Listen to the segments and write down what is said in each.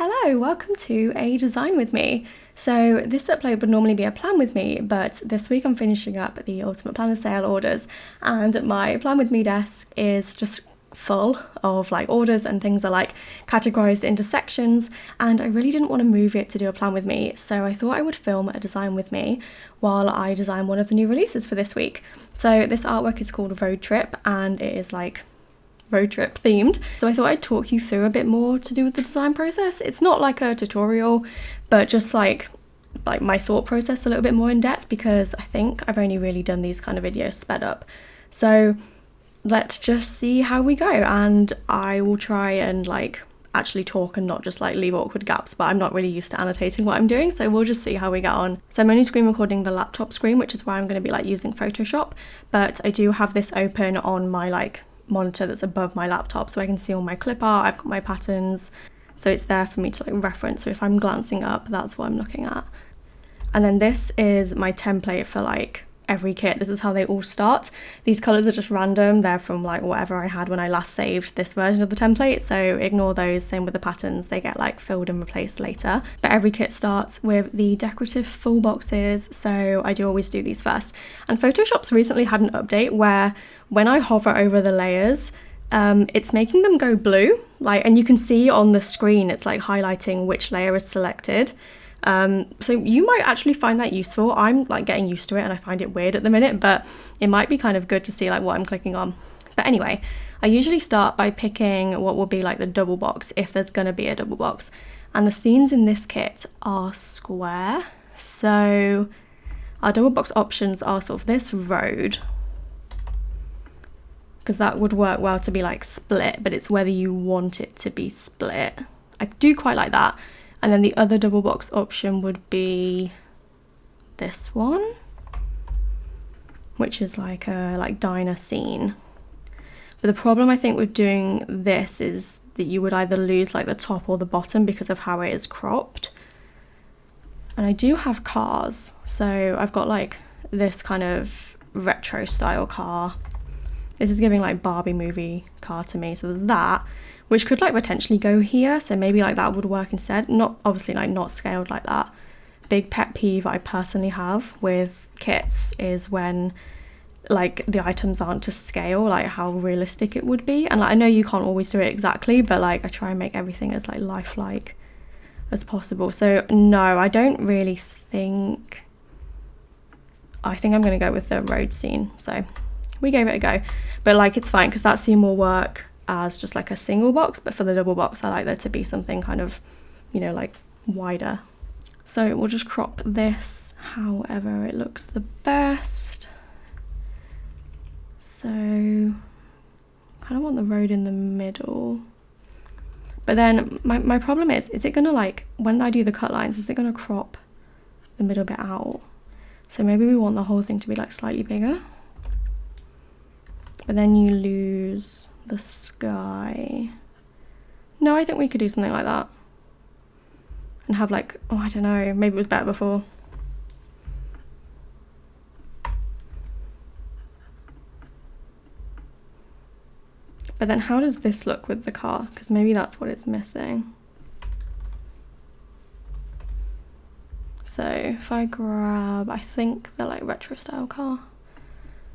Hello, welcome to A Design With Me. So this upload would normally be a plan with me, but this week I'm finishing up the Ultimate Planner sale orders and my plan with me desk is just full of like orders and things are like categorized into sections, and I really didn't want to move it to do a plan with me, so I thought I would film a design with me while I design one of the new releases for this week. So this artwork is called Road Trip and it is like road trip themed, so I thought I'd talk you through a bit more to do with the design process. It's not like a tutorial, but just like my thought process a little bit more in depth, because I think I've only really done these kind of videos sped up. So let's just see how we go, and I will try and like actually talk and not just like leave awkward gaps, but I'm not really used to annotating what I'm doing, so we'll just see how we get on. So I'm only screen recording the laptop screen, which is why I'm going to be like using Photoshop, but I do have this open on my like monitor that's above my laptop, so I can see all my clip art. I've got my patterns, so it's there for me to like reference, so if I'm glancing up, that's what I'm looking at. And then this is my template for like every kit. This is how they all start. These colours are just random, they're from like whatever I had when I last saved this version of the template, so ignore those. Same with the patterns, they get like filled and replaced later. But every kit starts with the decorative full boxes, so I do always do these first. And Photoshop's recently had an update where when I hover over the layers, it's making them go blue, like, and you can see on the screen it's like highlighting which layer is selected. So you might actually find that useful. I'm like getting used to it and I find it weird at the minute, but it might be kind of good to see like what I'm clicking on. But anyway, I usually start by picking what will be like the double box, if there's gonna be a double box. And the scenes in this kit are square. So our double box options are sort of this road, because that would work well to be like split, but it's whether you want it to be split. I do quite like that. And then the other double box option would be this one, which is like a diner scene. But the problem I think with doing this is that you would either lose like the top or the bottom because of how it is cropped. And I do have cars, so I've got like this kind of retro style car. This is giving like Barbie movie car to me, so there's that, which could like potentially go here, so maybe like that would work instead. Not obviously like not scaled like that. Big pet peeve I personally have with kits is when like the items aren't to scale, like how realistic it would be. And like I know you can't always do it exactly, but like I try and make everything as like lifelike as possible. So no, I don't really think, I think I'm gonna go with the road scene. So we gave it a go, but like it's fine because that scene will work as just like a single box, but for the double box I like there to be something kind of, you know, like wider. So we'll just crop this however it looks the best. So kind of want the road in the middle, but then my problem is it gonna like, when I do the cut lines, is it gonna crop the middle bit out? So maybe we want the whole thing to be like slightly bigger, but then you lose the sky. No, I think we could do something like that and have like, oh, I don't know, maybe it was better before. But then how does this look with the car? Because maybe that's what it's missing. So if I grab, I think the like retro style car,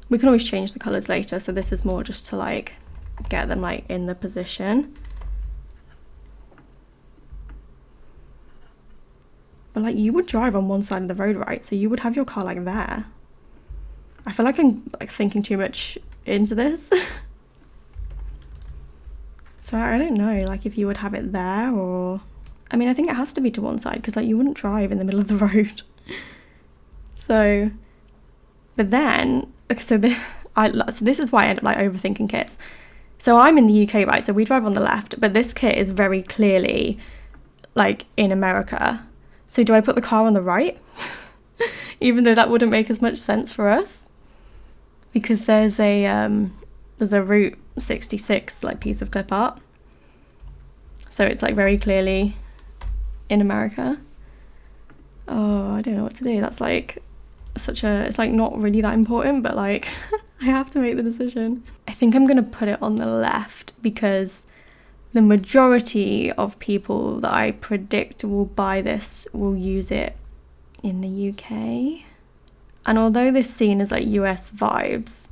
we can always change the colours later, so this is more just to like get them like in the position. But like you would drive on one side of the road, right? So you would have your car like there. I feel like I'm like thinking too much into this. So I don't know, like if you would have it there, or I mean I think it has to be to one side because like you wouldn't drive in the middle of the road. So, but then okay, so this is why I end up like overthinking kits. So I'm in the UK, right? So we drive on the left, but this kit is very clearly like in America. So do I put the car on the right? Even though that wouldn't make as much sense for us, because there's a Route 66 like piece of clip art. So it's like very clearly in America. Oh, I don't know what to do. That's like it's like not really that important, but like I have to make the decision. I think I'm gonna put it on the left because the majority of people that I predict will buy this will use it in the UK. And although this scene is like US vibes,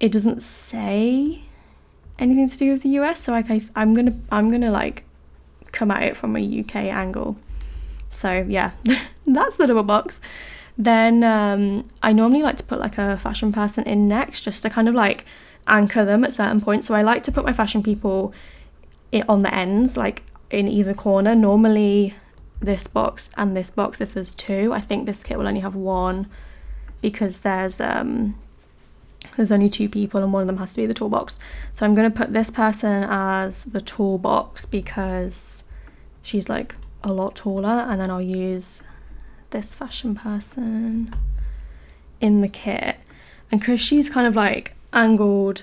it doesn't say anything to do with the US, so like I'm gonna like come at it from a UK angle. So yeah, that's the double box. Then I normally like to put like a fashion person in next, just to kind of like anchor them at certain points. So I like to put my fashion people on the ends, like in either corner. Normally this box and this box if there's two. I think this kit will only have one because there's only two people and one of them has to be the toolbox. So I'm going to put this person as the toolbox because she's like a lot taller, and then I'll use this fashion person in the kit. And because she's kind of like angled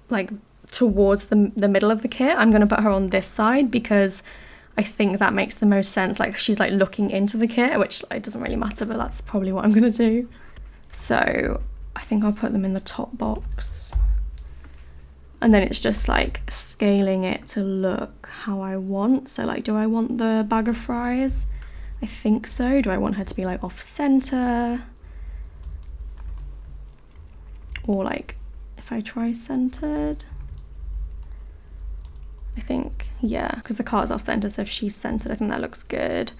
like towards the middle of the kit, I'm going to put her on this side because I think that makes the most sense. Like she's like looking into the kit, which like doesn't really matter, but that's probably what I'm going to do. So I think I'll put them in the top box, and then it's just like scaling it to look how I want. So like, do I want the bag of fries? I think so. Do I want her to be like off center? Or like if I try centered? I think, yeah, because the car's off center, so if she's centered, I think that looks good.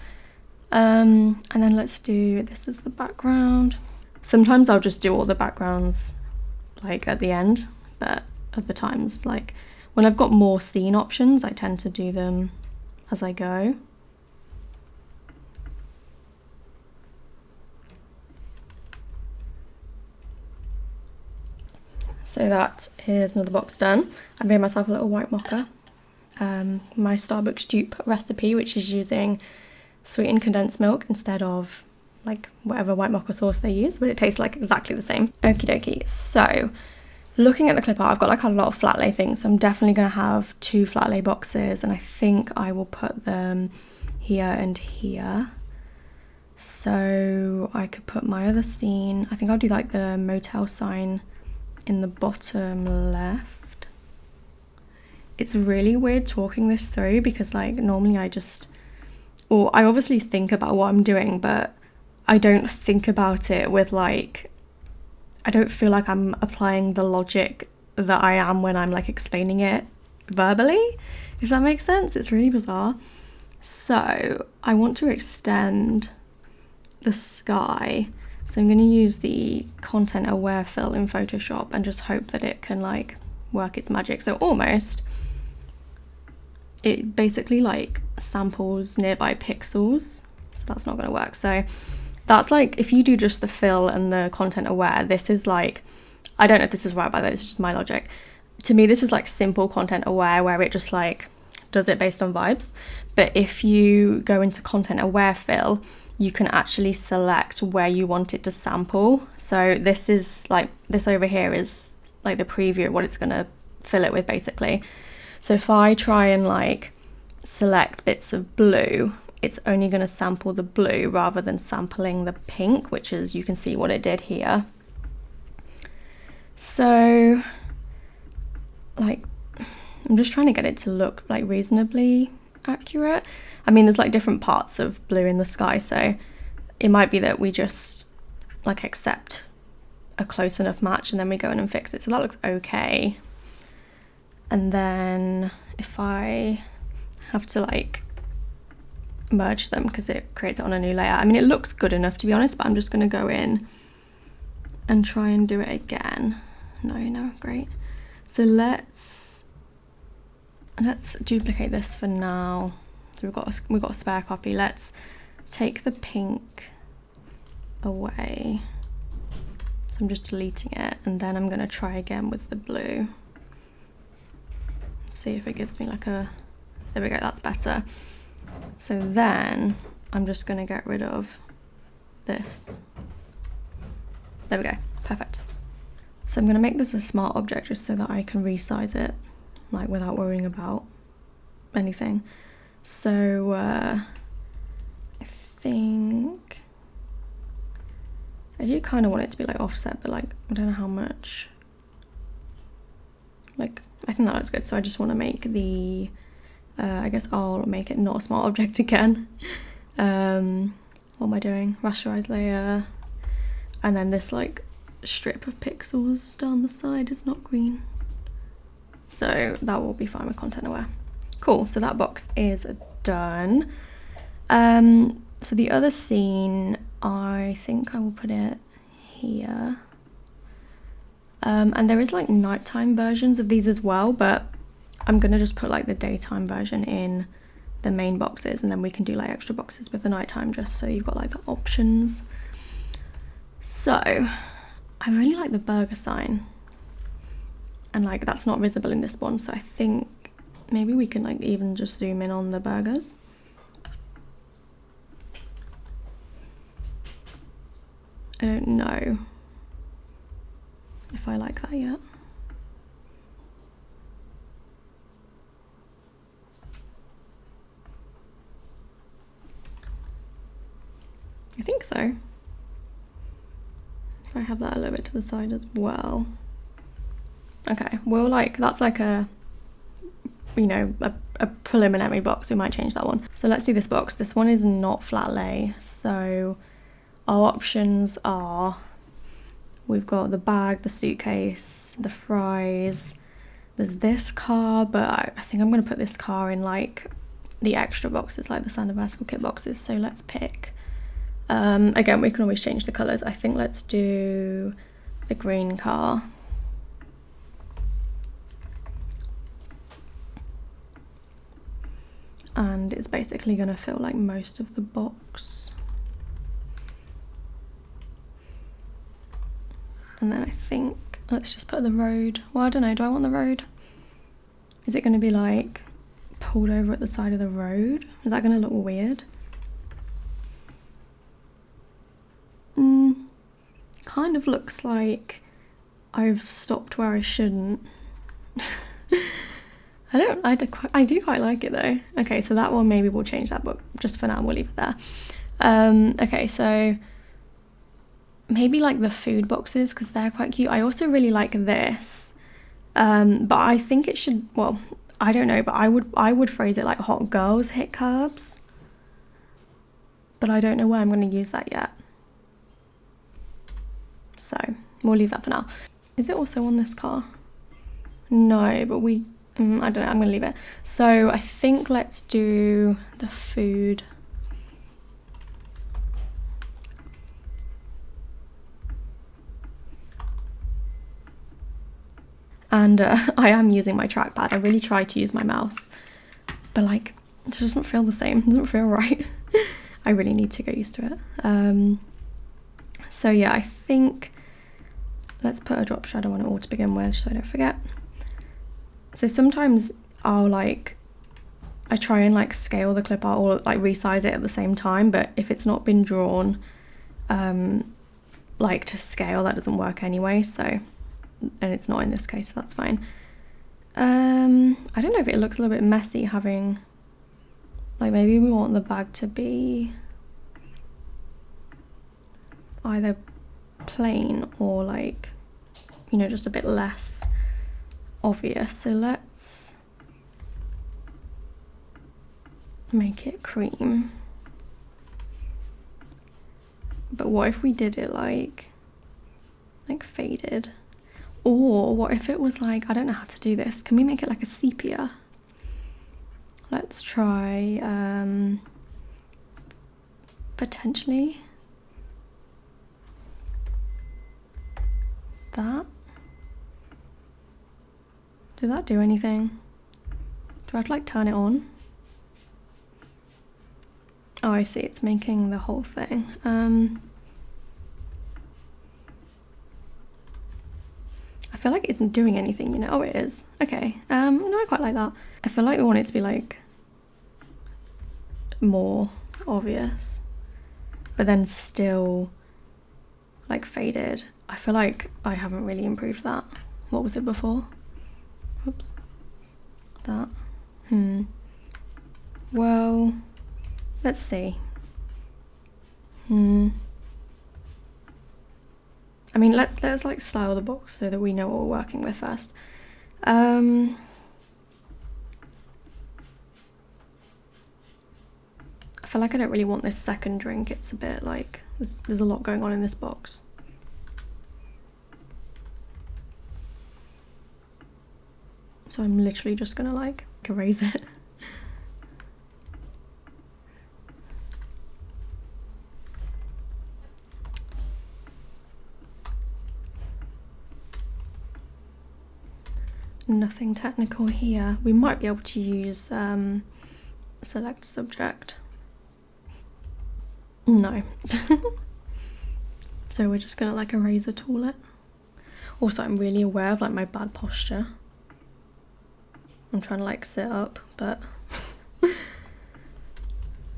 And then let's do this as the background. Sometimes I'll just do all the backgrounds like at the end, but other times, like when I've got more scene options, I tend to do them as I go. So that is another box done. I made myself a little white mocha. My Starbucks dupe recipe, which is using sweetened condensed milk instead of like whatever white mocha sauce they use, but it tastes like exactly the same. Okie dokie. So looking at the clip art, I've got like a lot of flat lay things, so I'm definitely going to have 2 flat lay boxes, and I think I will put them here and here. So I could put my other scene, I think I'll do like the motel sign in the bottom left. It's really weird talking this through because like normally I obviously think about what I'm doing, but I don't think about it with like, I don't feel like I'm applying the logic that I am when I'm like explaining it verbally, if that makes sense. It's really bizarre. So I want to extend the sky. So I'm going to use the content aware fill in Photoshop and just hope that it can like work its magic. So almost, it basically like samples nearby pixels. So that's not going to work. So that's like, if you do just the fill and the content aware, this is like, I don't know if this is right, by the way, this is just my logic. To me, this is like simple content aware where it just like does it based on vibes. But if you go into content aware fill, you can actually select where you want it to sample. So this is like, this over here is like the preview of what it's going to fill it with basically. So if I try and like select bits of blue, it's only going to sample the blue rather than sampling the pink, which is, you can see what it did here. So like, I'm just trying to get it to look like reasonably accurate. I mean, there's like different parts of blue in the sky, so it might be that we just like accept a close enough match and then we go in and fix it. So that looks okay. And then if I have to like merge them because it creates it on a new layer, I mean, it looks good enough to be honest, but I'm just going to go in and try and do it again. No, great. So let's duplicate this for now. So we've got a spare copy. Let's take the pink away. So I'm just deleting it, and then I'm going to try again with the blue. See if it gives me like a, there we go, that's better. So then I'm just going to get rid of this. There we go, perfect. So I'm going to make this a smart object just so that I can resize it like without worrying about anything. So I think I do kind of want it to be like offset, but like I don't know how much. Like I think that looks good. So I just want to make the, I guess I'll make it not a smart object again. What am I doing? Rasterize layer. And then this like strip of pixels down the side is not green. So that will be fine with content aware. Cool, so that box is done. So the other scene, I think I will put it here. And there is like nighttime versions of these as well, but I'm gonna just put like the daytime version in the main boxes, and then we can do like extra boxes with the nighttime just so you've got like the options. So I really like the burger sign, and like that's not visible in this one, so I think maybe we can like even just zoom in on the burgers. I don't know if I like that yet. I think so. If I have that a little bit to the side as well. Okay, well, like that's like a, you know, a preliminary box. We might change that one. So let's do this box. This one is not flat lay. So our options are, we've got the bag, the suitcase, the fries. There's this car, but I think I'm going to put this car in like the extra boxes, like the standard vertical kit boxes. So let's pick, again, we can always change the colours. I think let's do the green car. And it's basically going to fill like most of the box. And then I think let's just put the road. Well, I don't know, do I want the road? Is it going to be like pulled over at the side of the road? Is that going to look weird? Kind of looks like I've stopped where I shouldn't. I do quite like it though. Okay, so that one maybe we'll change that, but just for now we'll leave it there. Okay, so maybe like the food boxes, because they're quite cute. I also really like this, but I think it should, well, I don't know, but I would phrase it like hot girls hit curbs, but I don't know where I'm going to use that yet. So we'll leave that for now. Is it also on this car? No, but we, I don't know, I'm going to leave it. So I think let's do the food. And I am using my trackpad. I really try to use my mouse, but like it doesn't feel the same. It doesn't feel right. I really need to get used to it. So yeah, I think let's put a drop shadow on it all to begin with so I don't forget. So sometimes I'll like, I try and like scale the clip art or like resize it at the same time, but if it's not been drawn like to scale, that doesn't work anyway. So, and it's not in this case, so that's fine. I don't know if it looks a little bit messy having, like maybe we want the bag to be either plain or like, you know, just a bit less obvious. So let's make it cream. But what if we did it like faded? Or what if it was like, I don't know how to do this. Can we make it like a sepia? Let's try potentially that. Did that do anything? Do I have to like turn it on? Oh, I see, it's making the whole thing. I feel like it isn't doing anything, you know. Oh, it is. Okay. No, I quite like that. I feel like we want it to be like more obvious, but then still like faded. I feel like I haven't really improved that. What was it before? Oops. That. Well, let's see. I mean, let's like style the box so that we know what we're working with first. I feel like I don't really want this second drink. It's a bit like, there's a lot going on in this box. So I'm literally just gonna like erase it. Nothing technical here. We might be able to use select subject. No. So we're just gonna like eraser tool it. Also, I'm really aware of like my bad posture. I'm trying to like sit up, but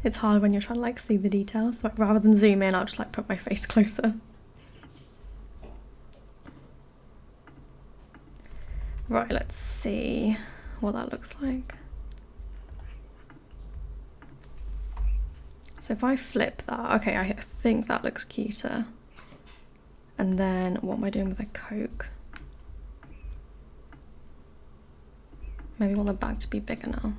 it's hard when you're trying to like see the details. Like rather than zoom in, I'll just like put my face closer. Right, let's see what that looks like. So if I flip that, okay, I think that looks cuter. And then what am I doing with a Coke? Maybe I want the bag to be bigger now.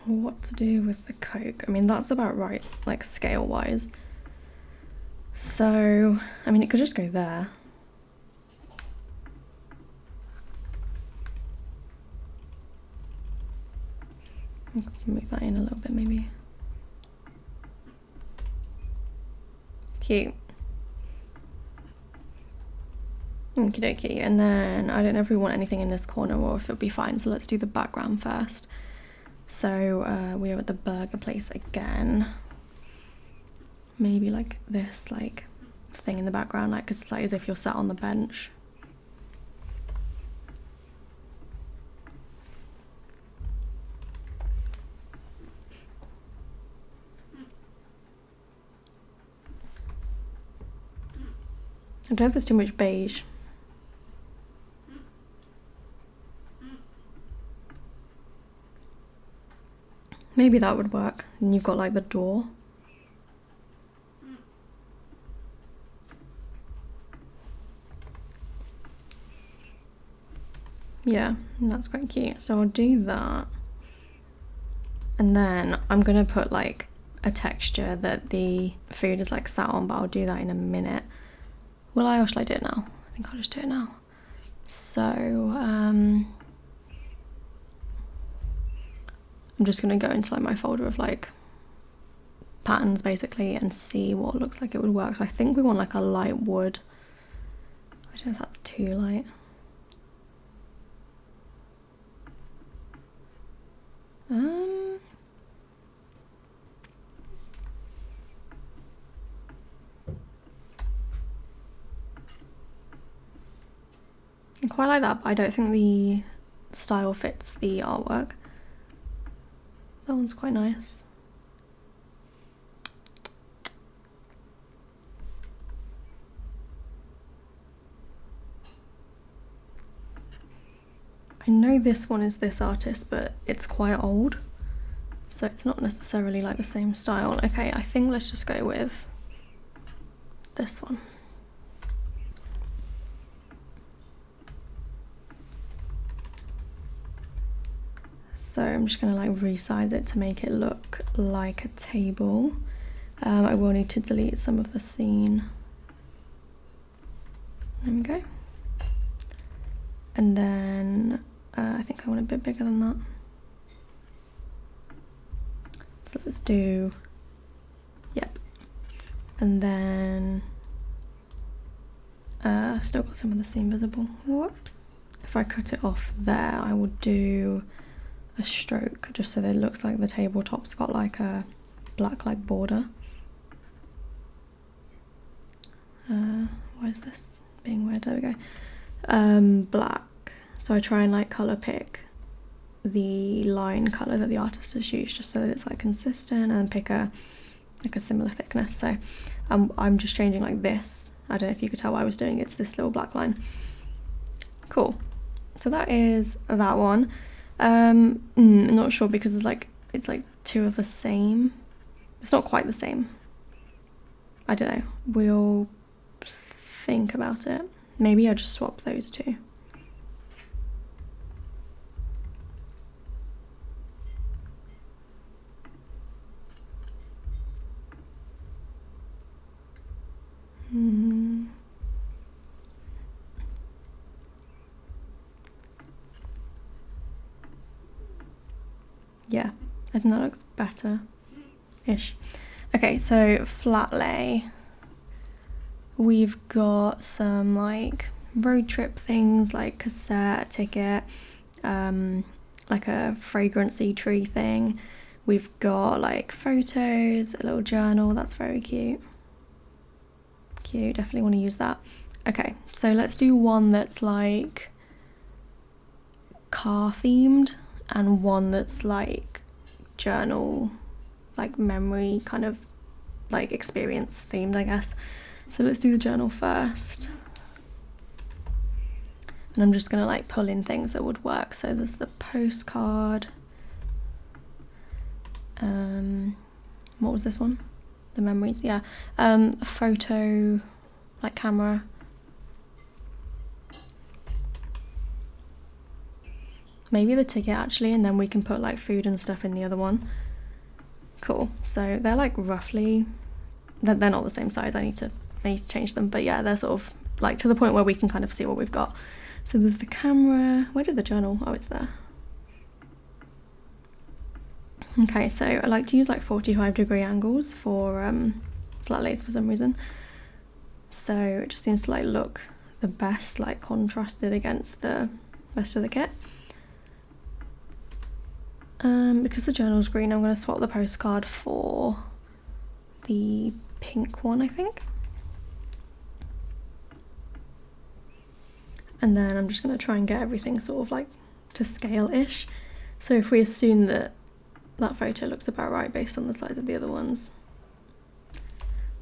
What to do with the Coke? I mean, that's about right, like scale wise. So, I mean, it could just go there. Move that in a little bit maybe. Cute. Okie dokie. And then I don't know if we want anything in this corner or if it'll be fine. So let's do the background first. So we are at the burger place again. Maybe like this like thing in the background, like cause it's like as if you're sat on the bench. I don't know if there's too much beige. Maybe that would work. And you've got like the door. Yeah, that's quite cute. So I'll do that. And then I'm gonna put like a texture that the food is like sat on, but I'll do that in a minute. Will I or shall I do it now? I think I'll just do it now. So I'm just gonna go into like my folder of like patterns basically and see what looks like it would work. So I think we want like a light wood. I don't know if that's too light. I quite like that, but I don't think the style fits the artwork. That one's quite nice. I know this one is this artist, but it's quite old, so it's not necessarily like the same style. Okay, I think let's just go with this one. So I'm just gonna like resize it to make it look like a table. I will need to delete some of the scene. There we go. And then I think I want a bit bigger than that. So let's do, yep. And then still got some of the scene visible. Whoops. If I cut it off there, I will do a stroke just so that it looks like the tabletop's got like a black like border. Why is this being weird? There we go. Black. So I try and like colour pick the line colour that the artist has used just so that it's like consistent, and pick a like a similar thickness. So I'm just changing like this. I don't know if you could tell what I was doing. It's this little black line. Cool. So that is that one. I'm not sure because it's like two of the same. It's not quite the same. I don't know. We'll think about it. Maybe I'll just swap those two. Yeah, I think that looks better-ish. Okay, so flatlay. We've got some like road trip things like cassette, ticket, like a fragrancy tree thing. We've got like photos, a little journal, that's very cute. Cute, definitely want to use that. Okay, so let's do one that's like car themed and one that's like journal, like memory kind of like experience themed, I guess. So let's do the journal first. And I'm just gonna like pull in things that would work. So there's the postcard. What was this one? The memories, yeah. A photo, like camera. Maybe the ticket actually, and then we can put like food and stuff in the other one. Cool. So they're like roughly, they're not the same size. I need to change them, but yeah, they're sort of like to the point where we can kind of see what we've got. So there's the camera. Where did the journal? Oh, it's there. Okay, so I like to use like 45-degree angles for flat lays for some reason. So it just seems to like look the best, like contrasted against the rest of the kit. Because the journal's green, I'm going to swap the postcard for the pink one, I think. And then I'm just going to try and get everything sort of like to scale-ish. So if we assume that that photo looks about right based on the size of the other ones.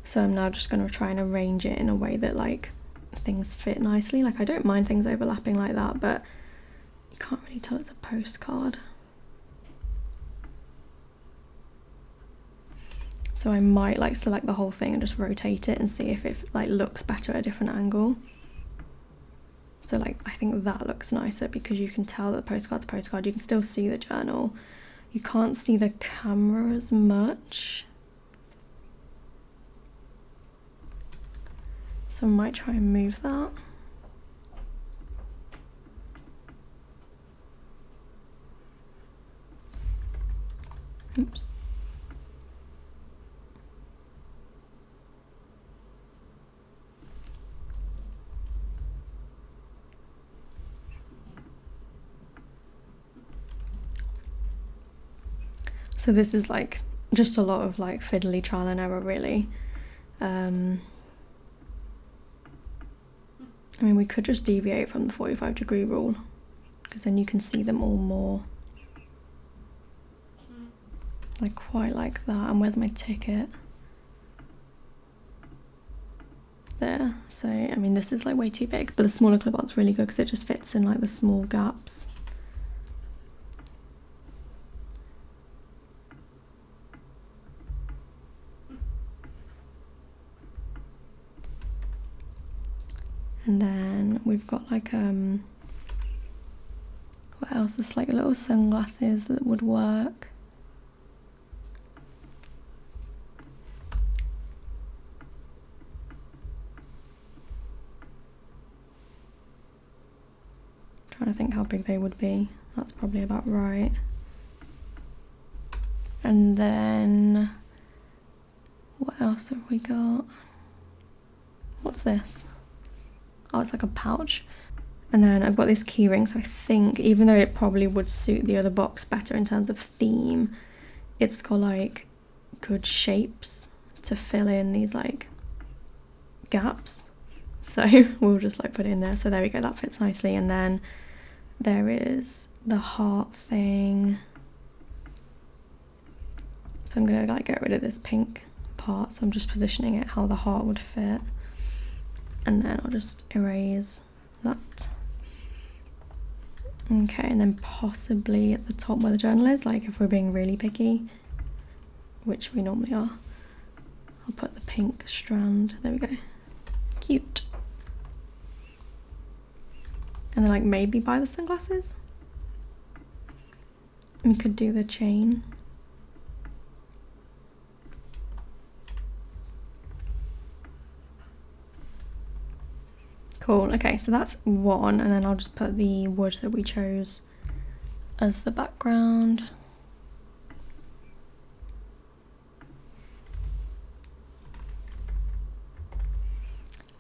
So I'm now just going to try and arrange it in a way that like things fit nicely. Like I don't mind things overlapping like that, but you can't really tell it's a postcard. So I might like select the whole thing and just rotate it and see if it like looks better at a different angle. So like I think that looks nicer because you can tell that the postcard's a postcard. You can still see the journal. You can't see the camera as much. So I might try and move that. Oops. So this is like just a lot of like fiddly trial and error really. I mean we could just deviate from the 45-degree rule because then you can see them all more. Like quite like that. And where's my ticket? There. So I mean this is like way too big, but the smaller clip art's really good because it just fits in like the small gaps. And then we've got like what else? Just like little sunglasses that would work. Trying to think how big they would be. That's probably about right. And then what else have we got? What's this? Oh, it's like a pouch. And then I've got this key ring, so I think even though it probably would suit the other box better in terms of theme, it's got like good shapes to fill in these like gaps. So we'll just like put it in there. So there we go, that fits nicely. And then there is the heart thing. So I'm gonna like get rid of this pink part. So I'm just positioning it how the heart would fit. And then I'll just erase that. Okay, and then possibly at the top where the journal is, like if we're being really picky, which we normally are, I'll put the pink strand. There we go. Cute. And then like maybe buy the sunglasses. We could do the chain. Cool, okay, so that's one, and then I'll just put the wood that we chose as the background.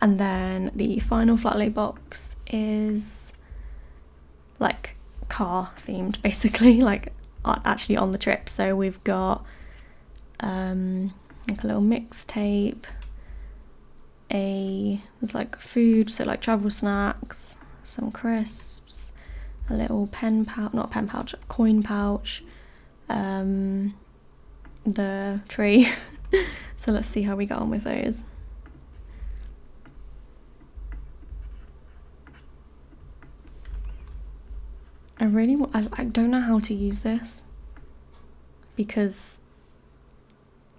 And then the final flatlay box is like car themed, basically, like actually on the trip. So we've got like a little mixtape, there's like food, so like travel snacks, some crisps, a little pen pouch, not pen pouch, coin pouch, the tree. So let's see how we get on with those. I don't know how to use this, because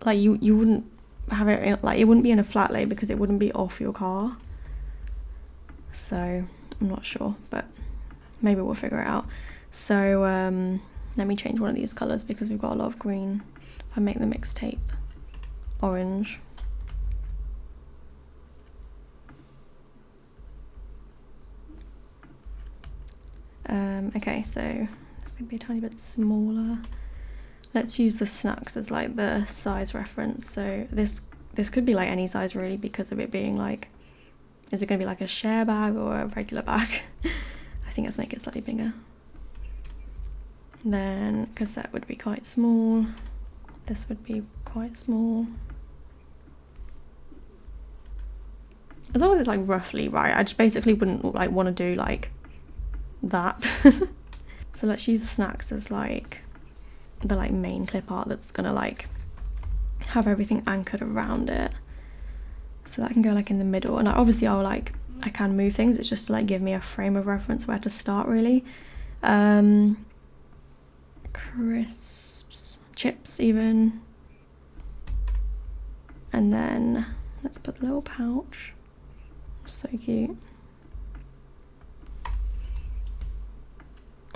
like you wouldn't have it in, like it wouldn't be in a flat lay because it wouldn't be off your car, so I'm not sure, but maybe we'll figure it out. So let me change one of these colours because we've got a lot of green. If I make the mixtape orange, okay, so it's gonna be a tiny bit smaller. Let's use the snacks as like the size reference. So this could be like any size really, because of it being like, is it gonna be like a share bag or a regular bag? I think let's make it slightly bigger. Then cassette would be quite small. This would be quite small. As long as it's like roughly right. I just basically wouldn't like want to do like that. So let's use snacks as like the like main clip art that's gonna like have everything anchored around it, so that can go like in the middle. And obviously I can move things, it's just to like give me a frame of reference where to start really. Crisps, chips even, and then let's put the little pouch. So cute.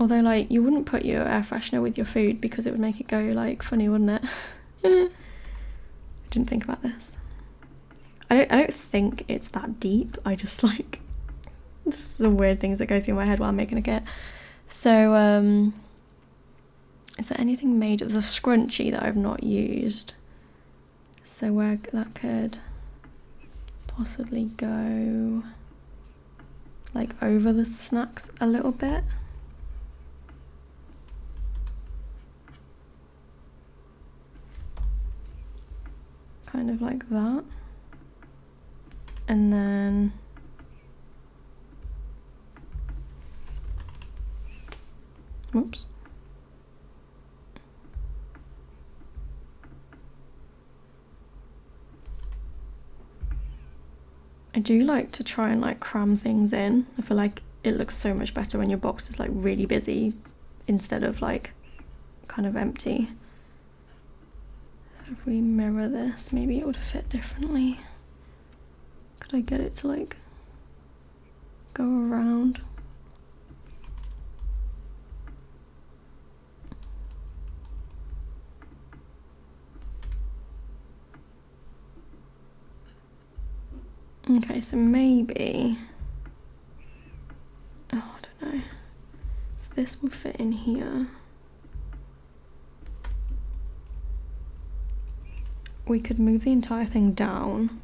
Although like you wouldn't put your air freshener with your food because it would make it go like funny, wouldn't it? I didn't think about this. I don't think it's that deep. I just like, this is the weird things that go through my head while I'm making a kit. So is there anything major? There's a scrunchie that I've not used, so where that could possibly go like over the snacks a little bit. Kind of like that. And then whoops. I do like to try and like cram things in. I feel like it looks so much better when your box is like really busy instead of like kind of empty. If we mirror this, maybe it would fit differently. Could I get it to like go around? Okay, so maybe, oh, I don't know if this will fit in here. We could move the entire thing down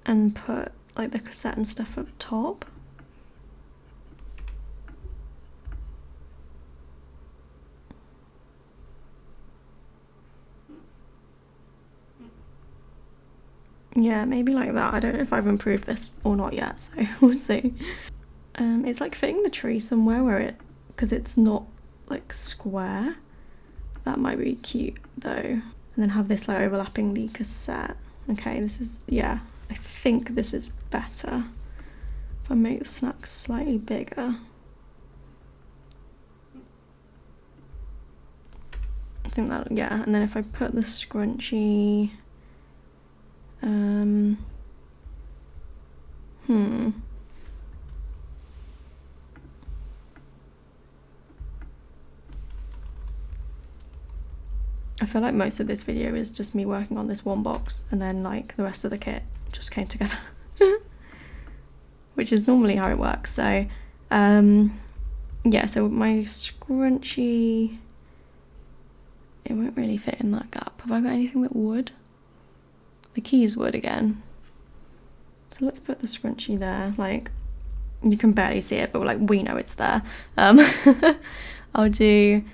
and put like the cassette and stuff up top. Yeah, maybe like that. I don't know if I've improved this or not yet, so we'll see. It's like fitting the tree somewhere where because it's not like square. That might be cute though. And then have this like overlapping the cassette. Okay, this is, yeah, I think this is better. If I make the snack slightly bigger. I think that, yeah, and then if I put the scrunchie, I feel like most of this video is just me working on this one box, and then like the rest of the kit just came together. Which is normally how it works. So yeah, so my scrunchie, it won't really fit in that gap. Have I got anything that would? The keys would again. So let's put the scrunchie there. Like, you can barely see it, but like we know it's there. I'll do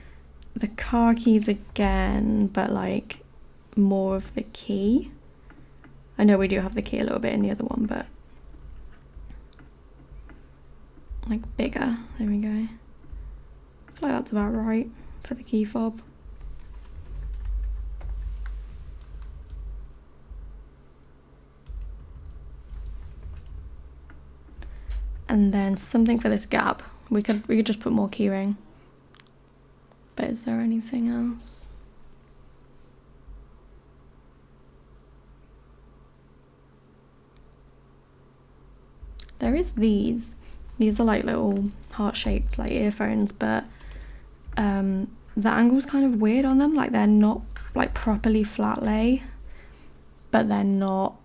the car keys again, but like more of the key. I know we do have the key a little bit in the other one, but like bigger. There we go. I feel like that's about right for the key fob. And then something for this gap. We could just put more keyring. But is there anything else? There is these. These are like little heart-shaped like earphones, but the angle's kind of weird on them. Like they're not like properly flat lay, but they're not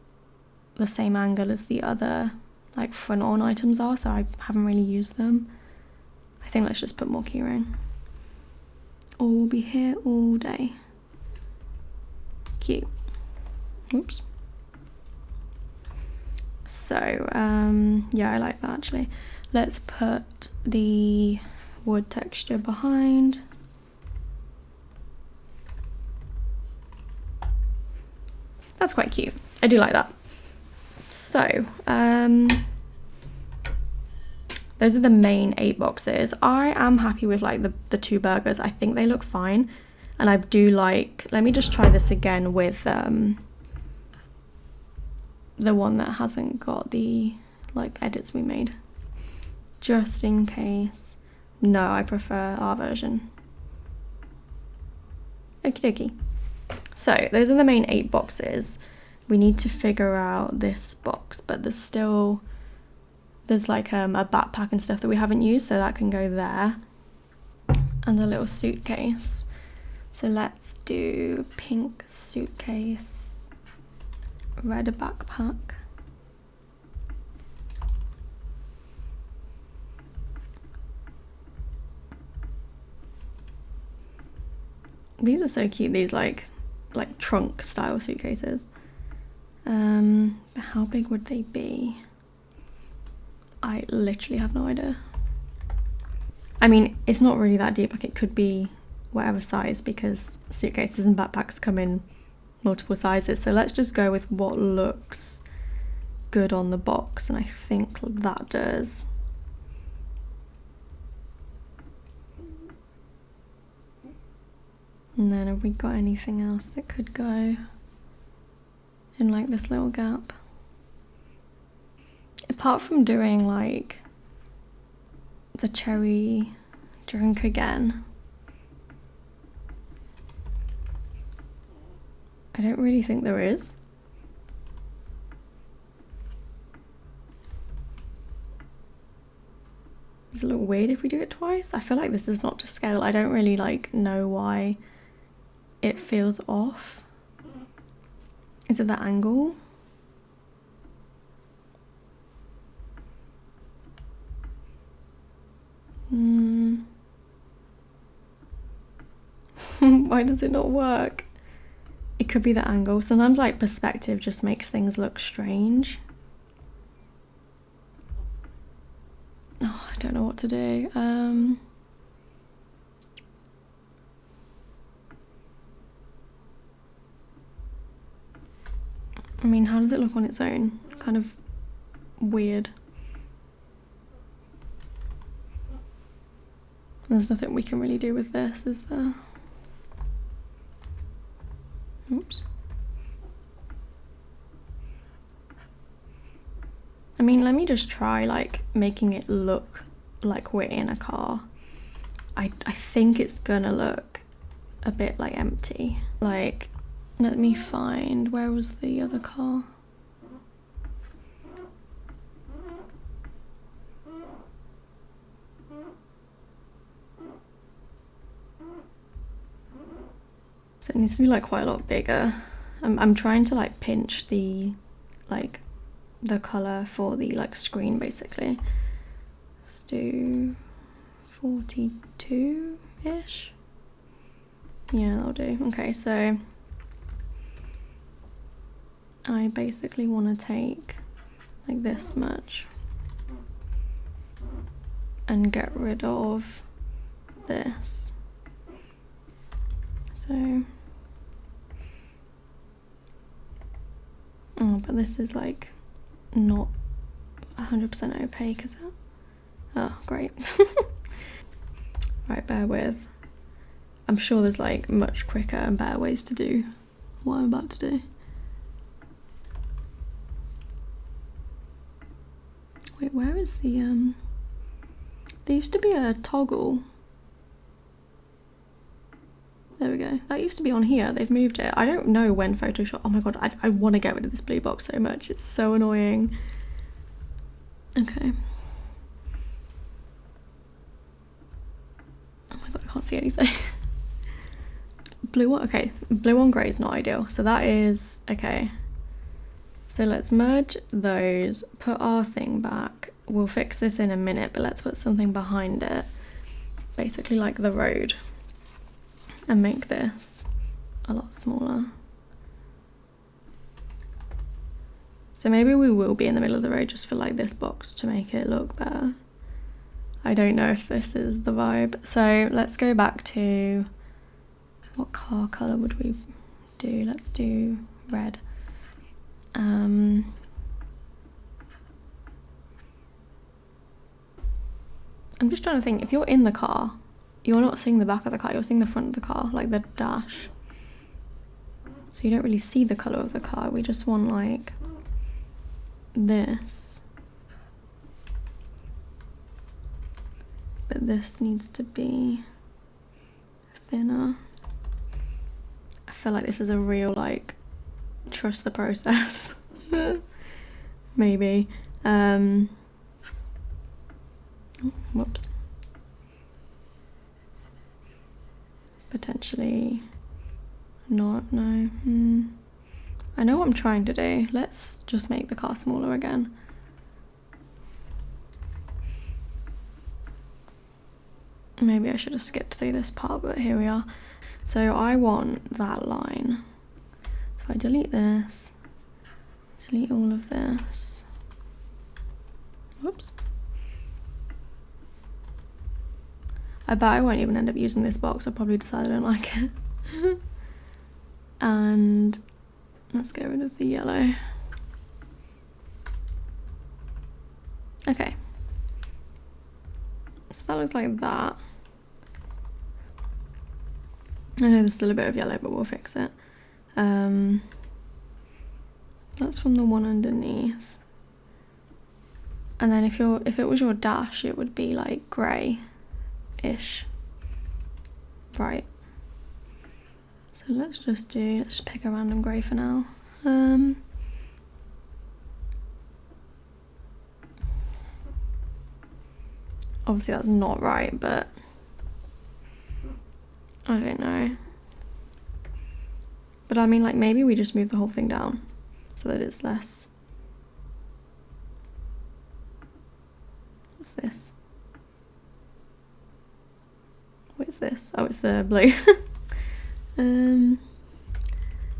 the same angle as the other like front on items are, so I haven't really used them. I think let's just put more keyring. Or we'll be here all day. Cute. Oops. So yeah, I like that actually. Let's put the wood texture behind. That's quite cute. I do like that. So those are the main 8 boxes. I am happy with like the 2 burgers. I think they look fine. And I do like, let me just try this again with the one that hasn't got the like edits we made. Just in case. No, I prefer our version. Okie dokie. So those are the main 8 boxes. We need to figure out this box, but there's like a backpack and stuff that we haven't used, so that can go there. And a little suitcase. So let's do pink suitcase, red backpack. These are so cute, these like trunk style suitcases. How big would they be? I literally have no idea. I mean, it's not really that deep, like it could be whatever size because suitcases and backpacks come in multiple sizes. So let's just go with what looks good on the box, and I think that does. And then have we got anything else that could go in like this little gap? Apart from doing like the cherry drink again, I don't really think there is. Does it look weird if we do it twice? I feel like this is not to scale. I don't really like know why it feels off. Is it the angle? Why does it not work? It could be the angle. Sometimes like perspective just makes things look strange. Oh, I don't know what to do. I mean, how does it look on its own? Kind of weird. There's nothing we can really do with this, is there? Oops. I mean, let me just try like making it look like we're in a car. I think it's gonna look a bit like empty. Like, let me find, where was the other car? So it needs to be like quite a lot bigger. I'm trying to like pinch the like the color for the like screen basically. Let's do 42-ish. Yeah, that'll do. Okay, so I basically want to take like this much and get rid of this. So, oh, but this is like not 100% opaque, is it? Oh, great. Right, bear with. I'm sure there's like much quicker and better ways to do what I'm about to do. Wait, where is the there used to be a toggle. There we go. That used to be on here. They've moved it. I don't know when Photoshop... Oh my god, I want to get rid of this blue box so much. It's so annoying. Okay. Oh my god, I can't see anything. Blue one? Okay. Blue on grey is not ideal. So that is... Okay. So let's merge those. Put our thing back. We'll fix this in a minute, but let's put something behind it. Basically like the road. And make this a lot smaller. So maybe we will be in the middle of the road just for like this box to make it look better. I don't know if this is the vibe. So let's go back to, what car colour would we do? Let's do red. I'm just trying to think, if you're in the car, you're not seeing the back of the car, you're seeing the front of the car, like the dash. So you don't really see the colour of the car, we just want like this. But this needs to be thinner. I feel like this is a real like, trust the process. Maybe. Oh, whoops. Potentially not, no. I know what I'm trying to do. Let's just make the car smaller again. Maybe I should have skipped through this part, but here we are. So I want that line. So I delete this, delete all of this. Whoops. I bet I won't even end up using this box. I'll probably decide I don't like it. And let's get rid of the yellow. Okay. So that looks like that. I know there's still a bit of yellow, but we'll fix it. That's from the one underneath. And then if it was your dash, it would be like grey-ish. Right. So let's just pick a random grey for now. Obviously that's not right, but I don't know. But I mean, like, maybe we just move the whole thing down so that it's less. What's this? What is this? Oh, it's the blue. I mean,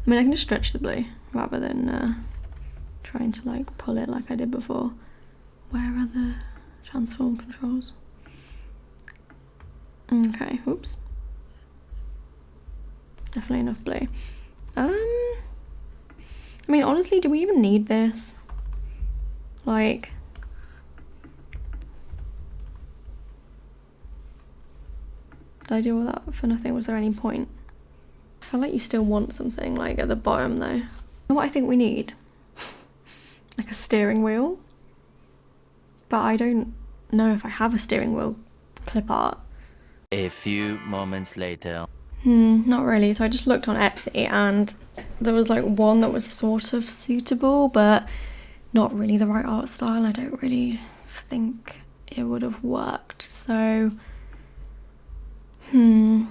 I can just stretch the blue rather than trying to like pull it like I did before. Where are the transform controls? Okay, oops. Definitely enough blue. I mean, honestly, do we even need this? Like, did I do all that for nothing? Was there any point? I feel like you still want something like at the bottom though. You know what I think we need? Like a steering wheel. but I don't know if I have a steering wheel clip art. A few moments later. Not really. So I just looked on Etsy and there was like one that was sort of suitable, but not really the right art style. I don't really think it would have worked. So, maybe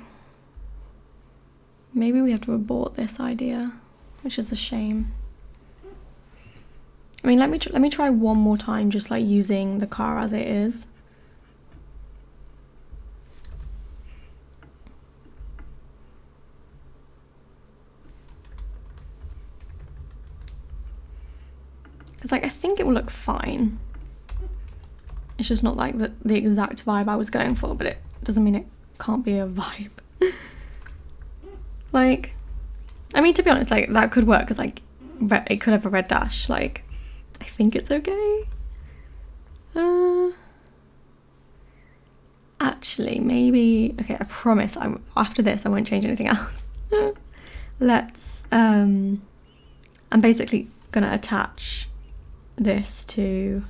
we have to abort this idea, which is a shame. I mean, let me try one more time, just like using the car as it is. Because like I think it will look fine. It's just not like the exact vibe I was going for, but it doesn't mean it can't be a vibe. Like, I mean, to be honest, like that could work because like it could have a red dash. Like, I think it's okay. Actually, maybe, okay, I promise after this I won't change anything else. Let's, I'm basically gonna attach this to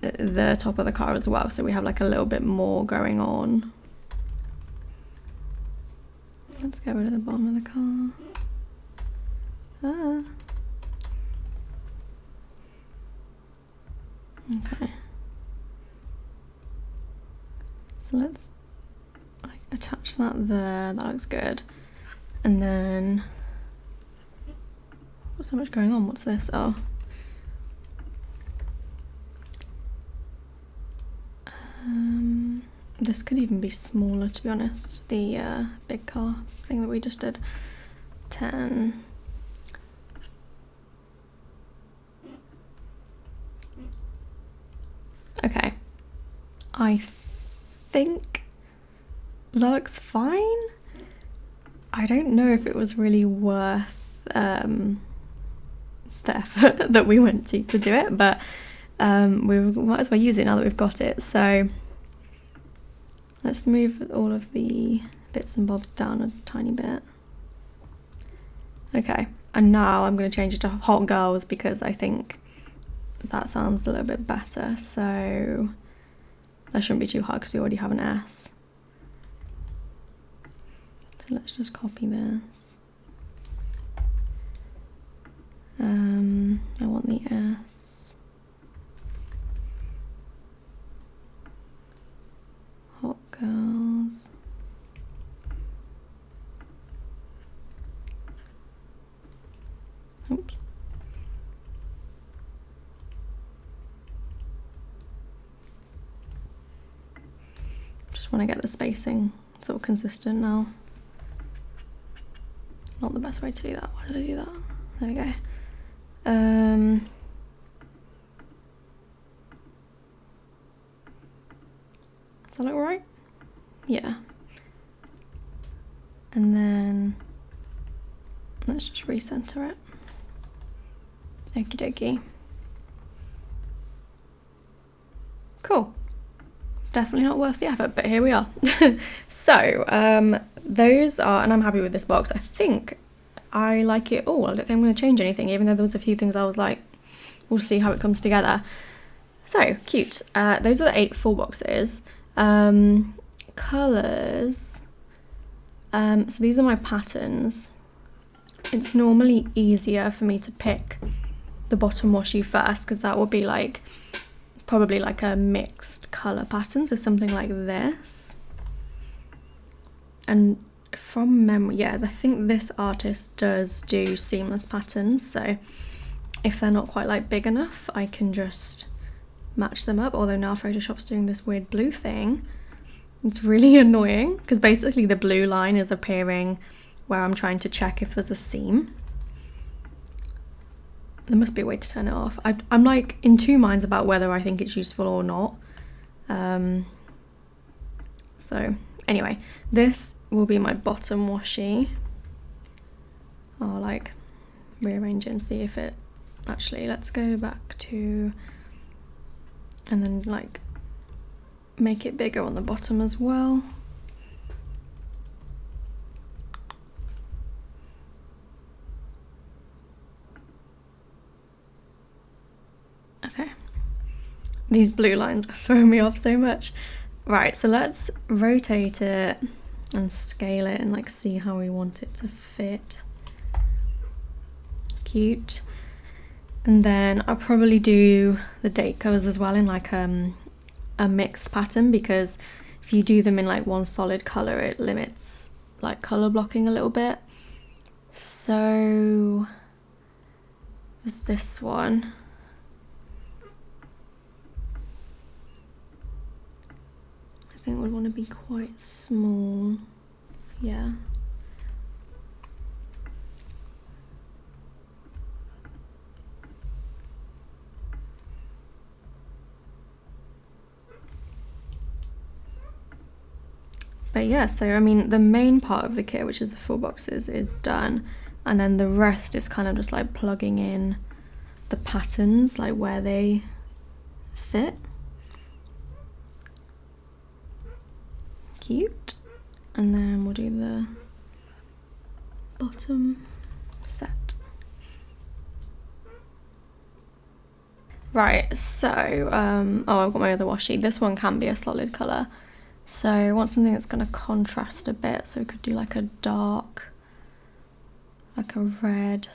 the top of the car as well, so we have like a little bit more going on. Let's get rid of the bottom of the car. Okay. So let's like attach that there. That looks good. And then what's so much going on? What's this? Oh. This could even be smaller, to be honest. The big car thing that we just did. 10. Okay. I think that looks fine. I don't know if it was really worth the effort that we went to do it, but we might as well use it now that we've got it. So let's move all of the bits and bobs down a tiny bit. Okay, and now I'm going to change it to Hot Girls because I think that sounds a little bit better. So that shouldn't be too hard because we already have an S. So let's just copy this. I want the S. Hot Girls. Oops. Just want to get the spacing sort of consistent now. Not the best way to do that. Why did I do that? There we go. Does that look right? Yeah. And then let's just recenter it. Okie dokie. Cool. Definitely not worth the effort, but here we are. So those are, and I'm happy with this box. I think I like it all. I don't think I'm going to change anything, even though there was a few things I was like, we'll see how it comes together. So cute. Those are the 8 full boxes. Colours. So these are my patterns. It's normally easier for me to pick the bottom washi first because that will be like probably like a mixed colour pattern, so something like this. And from memory, yeah, I think this artist does do seamless patterns, so if they're not quite like big enough I can just match them up, although now Photoshop's doing this weird blue thing. It's really annoying because basically the blue line is appearing where I'm trying to check if there's a seam. There must be a way to turn it off. I'm like in two minds about whether I think it's useful or not. So anyway, this will be my bottom washi. I'll like rearrange it and see if it actually, let's go back to, and then like make it bigger on the bottom as well. Okay, These blue lines are throwing me off so much. Right, so let's rotate it and scale it and like see how we want it to fit. Cute. And then I'll probably do the date covers as well in like a mixed pattern, because if you do them in like one solid color, it limits like color blocking a little bit. So there's this one. I think we'd want to be quite small. Yeah. But yeah, so I mean, the main part of the kit, which is the full boxes, is done. And then the rest is kind of just like plugging in the patterns, like where they fit. Cute. And then we'll do the bottom set. Right, so, oh, I've got my other washi. This one can be a solid colour. So I want something that's going to contrast a bit. So we could do like a dark, like a red.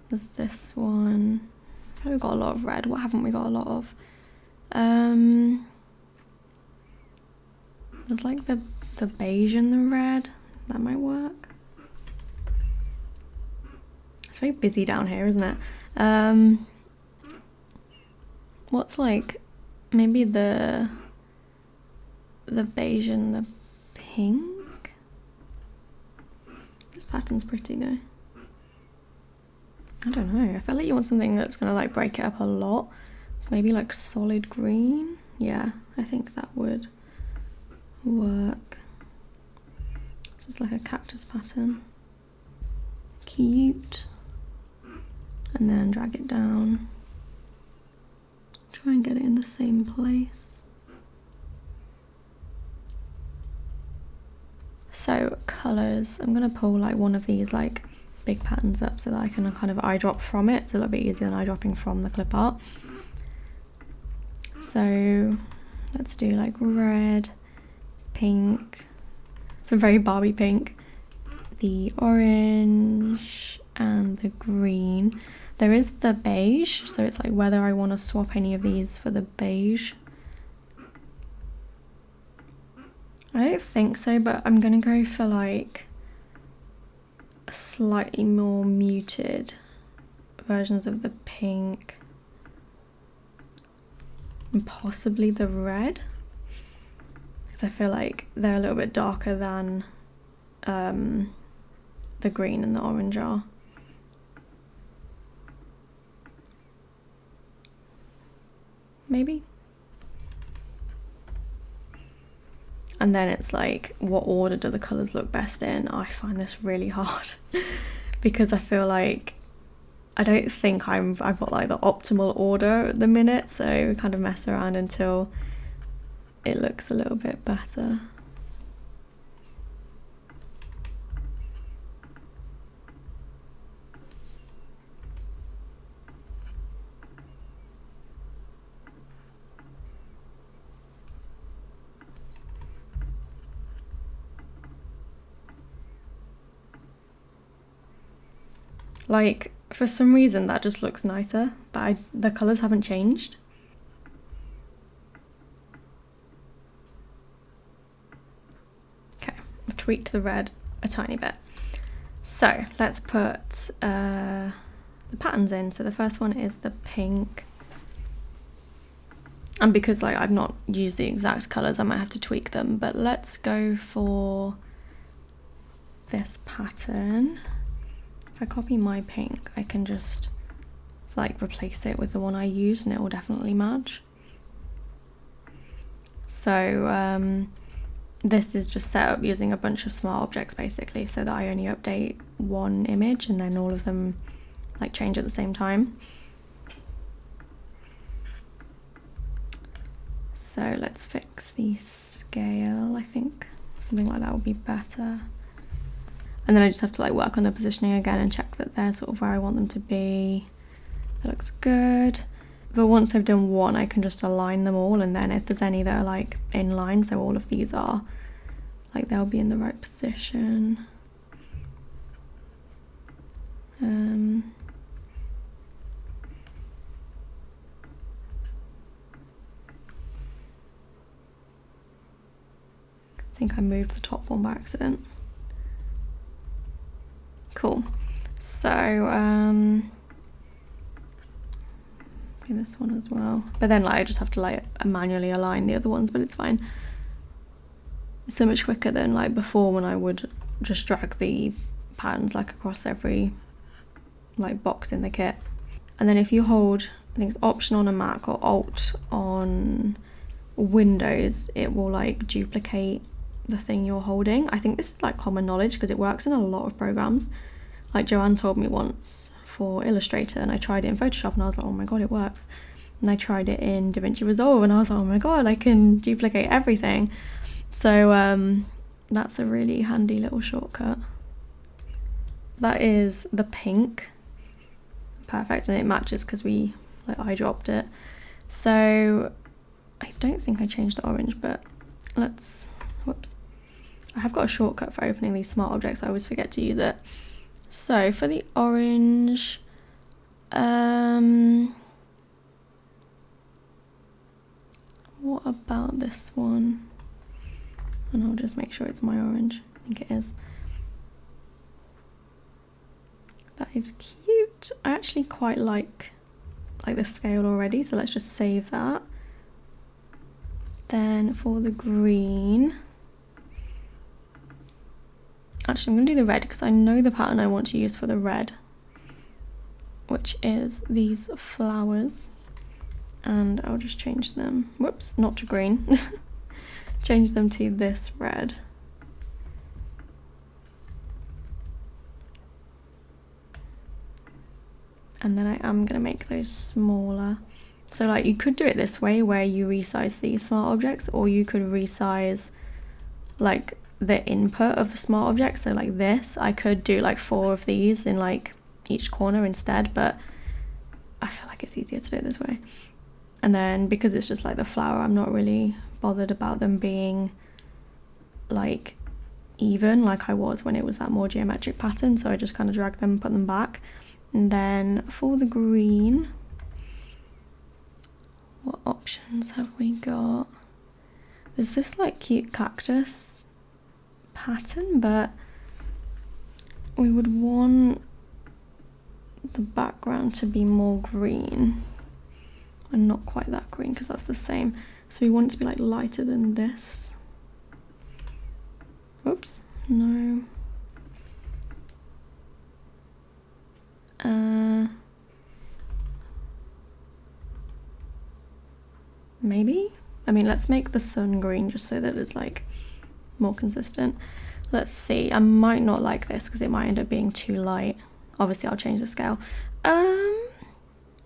There's this one. We've got a lot of red. What haven't we got a lot of? There's like the beige and the red. That might work. It's very busy down here, isn't it? What's like maybe the beige and the pink? This pattern's pretty though. I don't know, I feel like you want something that's gonna like break it up a lot. Maybe like solid green. Yeah, I think that would work. Just like a cactus pattern. Cute. And then drag it down. Try and get it in the same place. So colours, I'm gonna pull like one of these like big patterns up so that I can kind of eyedrop from it. It's a little bit easier than eyedropping from the clip art. So let's do like red, pink, it's a very Barbie pink, the orange and the green. There is the beige, so it's like whether I want to swap any of these for the beige. I don't think so, but I'm gonna go for like slightly more muted versions of the pink and possibly the red, because I feel like they're a little bit darker than the green and the orange are. Maybe. And then it's like, what order do the colours look best in? I find this really hard because I feel like I don't think I've got like the optimal order at the minute, so we kind of mess around until it looks a little bit better. Like, for some reason that just looks nicer, but the colours haven't changed. Okay, I've tweaked the red a tiny bit. So let's put the patterns in. So the first one is the pink. And because like I've not used the exact colours, I might have to tweak them, but let's go for this pattern. If I copy my pink, I can just like replace it with the one I used and it will definitely match. So this is just set up using a bunch of smart objects basically, so that I only update one image and then all of them like change at the same time. So let's fix the scale. I think something like that would be better. And then I just have to like work on the positioning again and check that they're sort of where I want them to be. That looks good. But once I've done one, I can just align them all, and then if there's any that are like in line, so all of these are, like they'll be in the right position. I think I moved the top one by accident. Cool. So this one as well, but then like I just have to like manually align the other ones, but it's fine. It's so much quicker than like before when I would just drag the patterns like across every like box in the kit. And then if you hold, I think it's Option on a Mac or Alt on Windows, it will like duplicate the thing you're holding. I think this is like common knowledge because it works in a lot of programs. Like Joanne told me once for Illustrator, and I tried it in Photoshop and I was like, oh my god, it works. And I tried it in DaVinci Resolve and I was like, oh my god, I can duplicate everything. So that's a really handy little shortcut. That is the pink. Perfect, and it matches because we like I dropped it. So I don't think I changed the orange, but let's, whoops. I have got a shortcut for opening these smart objects, I always forget to use it. So for the orange, what about this one? And I'll just make sure it's my orange. I think it is. That is cute. I actually quite like the scale already, so let's just save that. Then for the green, actually I'm going to do the red because I know the pattern I want to use for the red, which is these flowers, and I'll just change them, whoops, not to green, change them to this red. And then I am going to make those smaller. So like you could do it this way where you resize these smart objects, or you could resize like the input of the smart object. So like this, I could do like 4 of these in like each corner instead, but I feel like it's easier to do it this way. And then because it's just like the flower, I'm not really bothered about them being like even like I was when it was that more geometric pattern, so I just kind of drag them, put them back. And then for the green, what options have we got? There's this like cute cactus pattern, but we would want the background to be more green and not quite that green because that's the same. So we want it to be like lighter than this. Oops, no. Maybe? I mean, let's make the sun green just so that it's like more consistent. Let's see, I might not like this because it might end up being too light. Obviously I'll change the scale. No,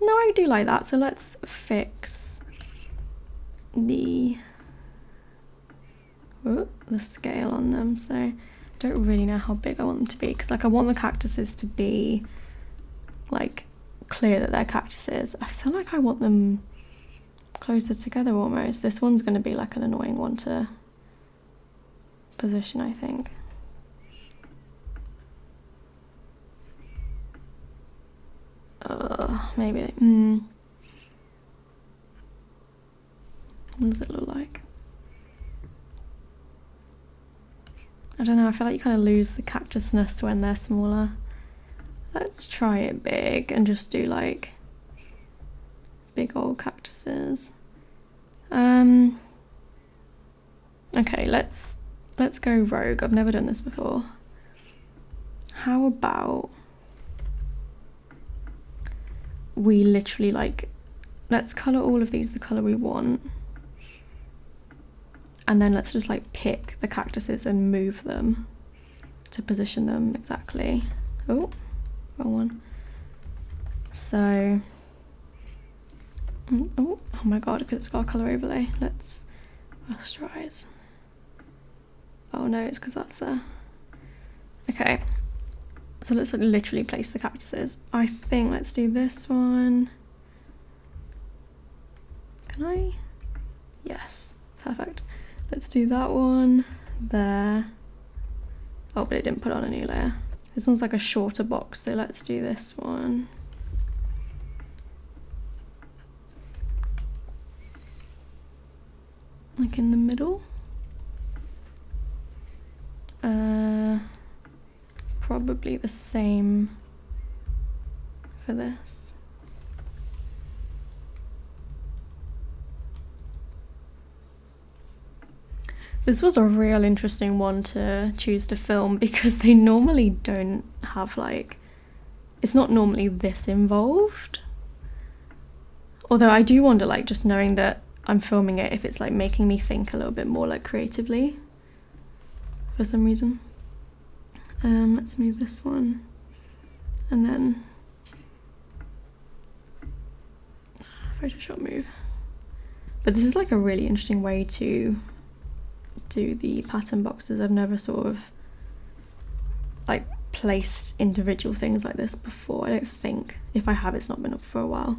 I do like that, so let's fix the scale on them. So I don't really know how big I want them to be because like I want the cactuses to be like clear that they're cactuses. I feel like I want them closer together almost. This one's going to be like an annoying one to position, I think. Maybe. What does it look like? I don't know, I feel like you kind of lose the cactusness when they're smaller. Let's try it big and just do like big old cactuses. Okay, let's go rogue. I've never done this before. How about we literally like, let's colour all of these the colour we want, and then let's just like pick the cactuses and move them to position them exactly. Oh, wrong one. So oh my god, because it's got a colour overlay. Let's rasterize. Oh no, it's because that's there. Okay, so let's literally place the cactuses. I think let's do this one. Can I? Yes, perfect. Let's do that one there. Oh, but it didn't put on a new layer. This one's like a shorter box, so let's do this one. Like in the middle. Probably the same for this. This was a real interesting one to choose to film because they normally don't have like, it's not normally this involved. Although I do wonder, like, just knowing that I'm filming it, if it's like making me think a little bit more like creatively for some reason. Let's move this one and then Photoshop move. But this is like a really interesting way to do the pattern boxes. I've never sort of like placed individual things like this before. I don't think. If I have, it's not been up for a while.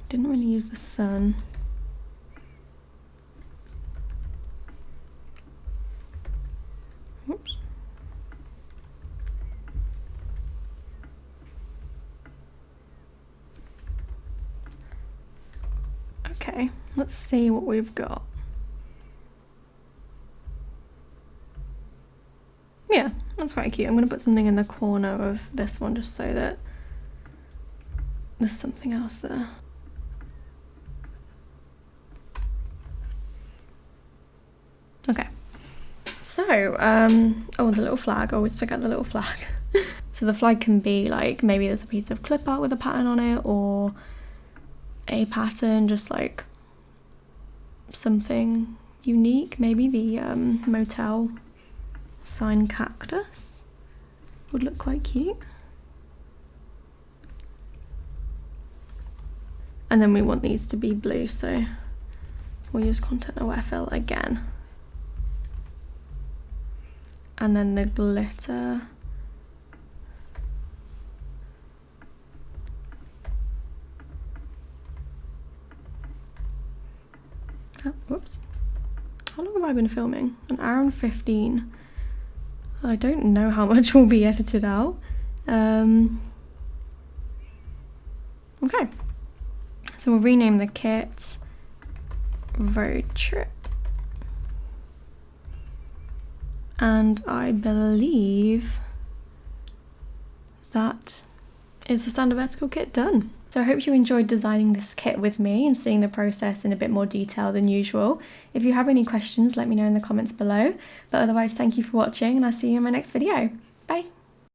Didn't really use the sun. Whoops. Okay, let's see what we've got. Yeah, that's quite cute. I'm going to put something in the corner of this one just so that there's something else there. Okay, so, oh, the little flag. I always forget the little flag. So the flag can be like, maybe there's a piece of clip art with a pattern on it, or a pattern, just like something unique. Maybe the motel sign cactus would look quite cute. And then we want these to be blue, so we'll use content aware fill again. And then the glitter. Oh, whoops. How long have I been filming? An hour and 15. I don't know how much will be edited out. Okay. So we'll rename the kit Road Trip. And I believe that is the standard vertical kit done. So I hope you enjoyed designing this kit with me and seeing the process in a bit more detail than usual. If you have any questions, let me know in the comments below. But otherwise, thank you for watching and I'll see you in my next video. Bye.